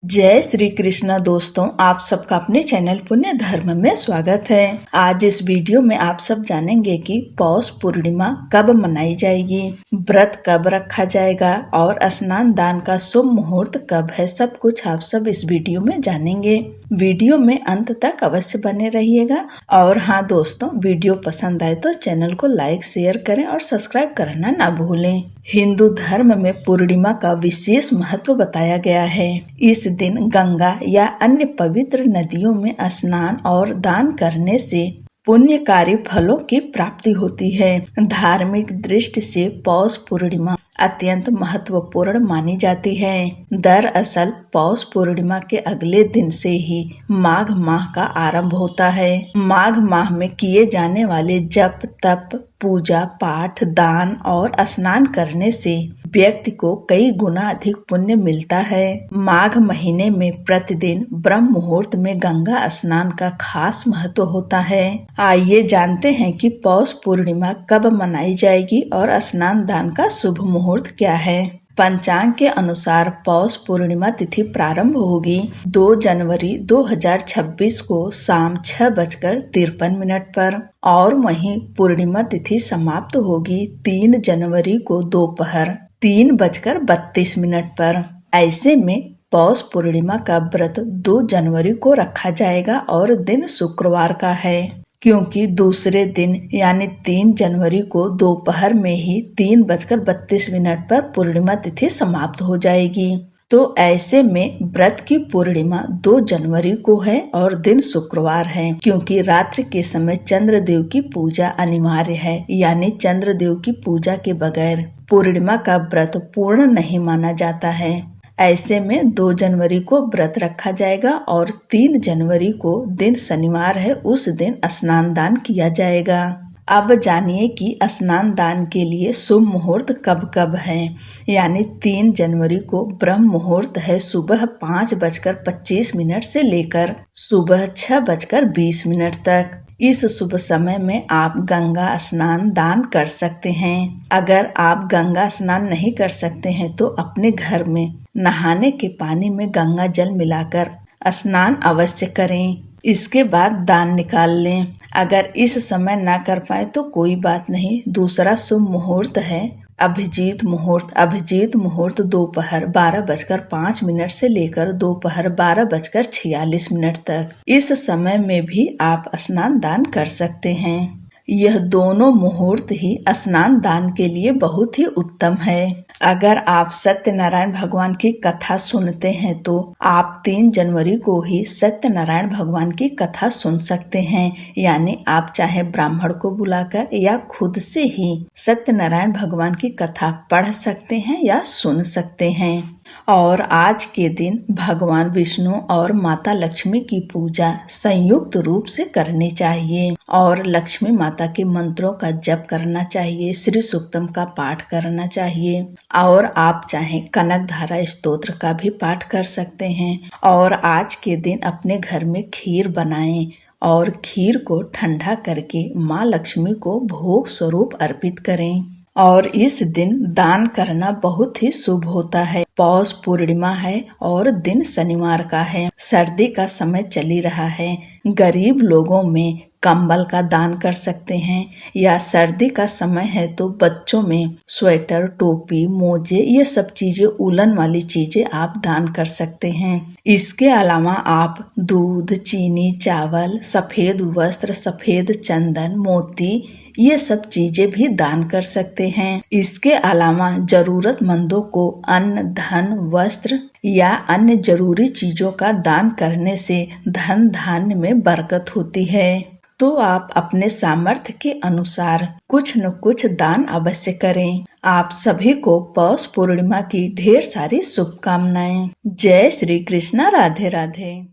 जय श्री कृष्ण दोस्तों, आप सबका अपने चैनल पुण्य धर्म में स्वागत है। आज इस वीडियो में आप सब जानेंगे कि पौष पूर्णिमा कब मनाई जाएगी, व्रत कब रखा जाएगा और स्नान दान का शुभ मुहूर्त कब है। सब कुछ आप सब इस वीडियो में जानेंगे। वीडियो में अंत तक अवश्य बने रहिएगा। और हाँ दोस्तों, वीडियो पसंद आए तो चैनल को लाइक शेयर करें और सब्सक्राइब करना ना भूलें। हिंदू धर्म में पूर्णिमा का विशेष महत्व बताया गया है। इस दिन गंगा या अन्य पवित्र नदियों में स्नान और दान करने से पुण्यकारी फलों की प्राप्ति होती है। धार्मिक दृष्टि से पौष पूर्णिमा अत्यंत महत्वपूर्ण मानी जाती है। दरअसल पौष पूर्णिमा के अगले दिन से ही माघ माह का आरंभ होता है। माघ माह में किए जाने वाले जप तप, पूजा पाठ, दान और स्नान करने से व्यक्ति को कई गुना अधिक पुण्य मिलता है। माघ महीने में प्रतिदिन ब्रह्म मुहूर्त में गंगा स्नान का खास महत्व होता है। आइए जानते हैं कि पौष पूर्णिमा कब मनाई जाएगी और स्नान दान का शुभ मुहूर्त क्या है। पंचांग के अनुसार पौष पूर्णिमा तिथि प्रारंभ होगी 2 जनवरी 2026 को शाम 6:53 पर और वहीं पूर्णिमा तिथि समाप्त होगी 3 जनवरी को दोपहर 3:32 पर। ऐसे में पौष पूर्णिमा का व्रत 2 जनवरी को रखा जाएगा और दिन शुक्रवार का है, क्योंकि दूसरे दिन यानी 3 जनवरी को दोपहर में ही 3:32 पर पूर्णिमा तिथि समाप्त हो जाएगी। तो ऐसे में व्रत की पूर्णिमा 2 जनवरी को है और दिन शुक्रवार है, क्योंकि रात्रि के समय चंद्रदेव की पूजा अनिवार्य है, यानी चंद्रदेव की पूजा के बगैर पूर्णिमा का व्रत पूर्ण नहीं माना जाता है। ऐसे में 2 जनवरी को व्रत रखा जाएगा और 3 जनवरी को दिन शनिवार है, उस दिन स्नान दान किया जाएगा। अब जानिए कि स्नान दान के लिए शुभ मुहूर्त कब कब है। यानी 3 जनवरी को ब्रह्म मुहूर्त है सुबह 5:25 से लेकर सुबह 6:20 तक। इस शुभ समय में आप गंगा स्नान दान कर सकते हैं। अगर आप गंगा स्नान नहीं कर सकते हैं तो अपने घर में नहाने के पानी में गंगा जल मिलाकर स्नान अवश्य करें। इसके बाद दान निकाल लें। अगर इस समय ना कर पाए तो कोई बात नहीं, दूसरा शुभ मुहूर्त है अभिजीत मुहूर्त। अभिजीत मुहूर्त दोपहर 12:05 से लेकर दोपहर 12:46 तक। इस समय में भी आप स्नान दान कर सकते हैं। यह दोनों मुहूर्त ही स्नान दान के लिए बहुत ही उत्तम है। अगर आप सत्यनारायण भगवान की कथा सुनते हैं तो आप 3 जनवरी को ही सत्यनारायण भगवान की कथा सुन सकते हैं। यानी आप चाहे ब्राह्मण को बुलाकर या खुद से ही सत्यनारायण भगवान की कथा पढ़ सकते हैं या सुन सकते हैं। और आज के दिन भगवान विष्णु और माता लक्ष्मी की पूजा संयुक्त रूप से करनी चाहिए और लक्ष्मी माता के मंत्रों का जप करना चाहिए, श्री सूक्तम का पाठ करना चाहिए और आप चाहें कनक धारा स्तोत्र का भी पाठ कर सकते हैं। और आज के दिन अपने घर में खीर बनाएं और खीर को ठंडा करके माँ लक्ष्मी को भोग स्वरूप अर्पित करें। और इस दिन दान करना बहुत ही शुभ होता है। पौष पूर्णिमा है और दिन शनिवार का है। सर्दी का समय चली रहा है। गरीब लोगों में कंबल का दान कर सकते हैं या सर्दी का समय है तो बच्चों में स्वेटर, टोपी, मोजे, ये सब चीजें, उलन वाली चीजें आप दान कर सकते हैं। इसके अलावा आप दूध, चीनी, चावल, सफेद वस्त्र, सफेद चंदन, मोती, ये सब चीजें भी दान कर सकते हैं। इसके अलावा जरूरतमंदों को अन्न, धन, वस्त्र या अन्य जरूरी चीजों का दान करने से धन धान्य में बरकत होती है। तो आप अपने सामर्थ्य के अनुसार कुछ न कुछ दान अवश्य करें। आप सभी को पौष पूर्णिमा की ढेर सारी शुभकामनाएं। जय श्री कृष्ण। राधे राधे।